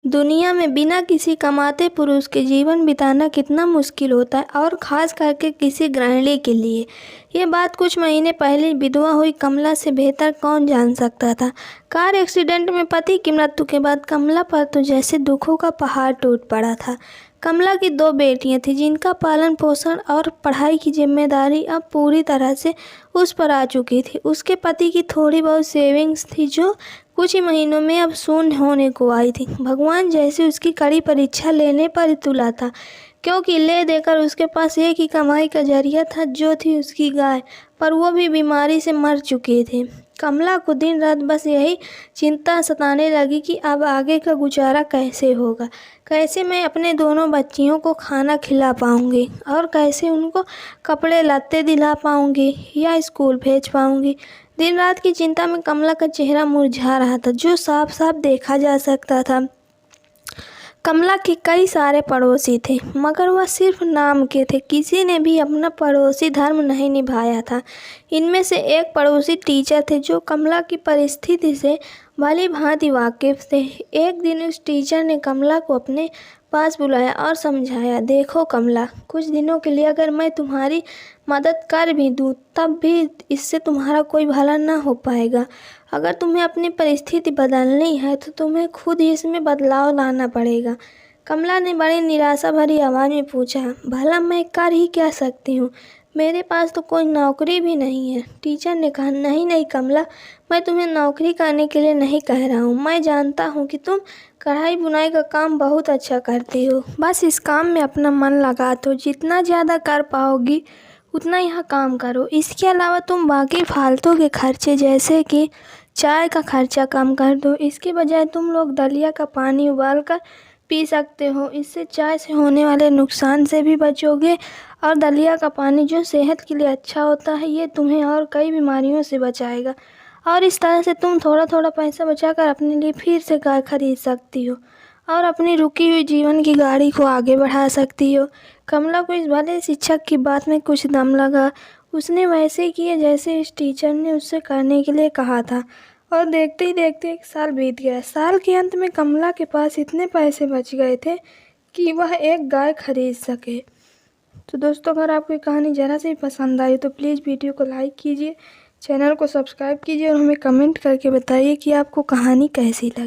दुनिया में बिना किसी कमाते पुरुष के जीवन बिताना कितना मुश्किल होता है, और ख़ास करके किसी गृहिणी के लिए। ये बात कुछ महीने पहले विधवा हुई कमला से बेहतर कौन जान सकता था। कार एक्सीडेंट में पति की मृत्यु के बाद कमला पर तो जैसे दुखों का पहाड़ टूट पड़ा था। कमला की 2 बेटियां थीं जिनका पालन पोषण और पढ़ाई की जिम्मेदारी अब पूरी तरह से उस पर आ चुकी थी। उसके पति की थोड़ी बहुत सेविंग्स थी जो कुछ ही महीनों में अब शून्य होने को आई थी। भगवान जैसे उसकी कड़ी परीक्षा लेने पर ही तुला था, क्योंकि ले देकर उसके पास एक ही कमाई का जरिया था, जो थी उसकी गाय, पर वो भी बीमारी से मर चुके थे। कमला को दिन रात बस यही चिंता सताने लगी कि अब आगे का गुजारा कैसे होगा, कैसे मैं अपने दोनों बच्चियों को खाना खिला पाऊंगी और कैसे उनको कपड़े लत्ते दिला पाऊंगी या स्कूल भेज पाऊंगी। दिन रात की चिंता में कमला का चेहरा मुरझा रहा था, जो साफ साफ देखा जा सकता था। कमला के कई सारे पड़ोसी थे, मगर वह सिर्फ नाम के थे। किसी ने भी अपना पड़ोसी धर्म नहीं निभाया था। इनमें से एक पड़ोसी टीचर थे, जो कमला की परिस्थिति से भली भांति वाकिफ थे। एक दिन उस टीचर ने कमला को अपने पास बुलाया और समझाया, देखो कमला, कुछ दिनों के लिए अगर मैं तुम्हारी मदद कर भी दूँ, तब भी इससे तुम्हारा कोई भला ना हो पाएगा। अगर तुम्हें अपनी परिस्थिति बदलनी है तो तुम्हें खुद ही इसमें बदलाव लाना पड़ेगा। कमला ने बड़ी निराशा भरी आवाज़ में पूछा, भला मैं कर ही क्या सकती हूँ, मेरे पास तो कोई नौकरी भी नहीं है। टीचर ने कहा, नहीं नहीं कमला, मैं तुम्हें नौकरी करने के लिए नहीं कह रहा हूँ। मैं जानता हूँ कि तुम कढ़ाई बुनाई का काम बहुत अच्छा करती हो, बस इस काम में अपना मन लगा दो। जितना ज़्यादा कर पाओगी उतना यह काम करो। इसके अलावा तुम बाकी फालतू के खर्चे जैसे कि चाय का खर्चा कम कर दो। इसके बजाय तुम लोग दलिया का पानी उबाल कर पी सकते हो। इससे चाय से होने वाले नुकसान से भी बचोगे, और दलिया का पानी जो सेहत के लिए अच्छा होता है, ये तुम्हें और कई बीमारियों से बचाएगा। और इस तरह से तुम थोड़ा थोड़ा पैसा बचाकर अपने लिए फिर से गाय खरीद सकती हो और अपनी रुकी हुई जीवन की गाड़ी को आगे बढ़ा सकती हो। कमला को इस भले शिक्षक की बात में कुछ दम लगा। उसने वैसे किया जैसे इस टीचर ने उससे करने के लिए कहा था, और देखते ही देखते 1 साल बीत गया। साल के अंत में कमला के पास इतने पैसे बच गए थे कि वह एक गाय खरीद सके। तो दोस्तों, अगर आपको ये कहानी ज़रा से भी पसंद आई तो प्लीज़ वीडियो को लाइक कीजिए, चैनल को सब्सक्राइब कीजिए और हमें कमेंट करके बताइए कि आपको कहानी कैसी लगी।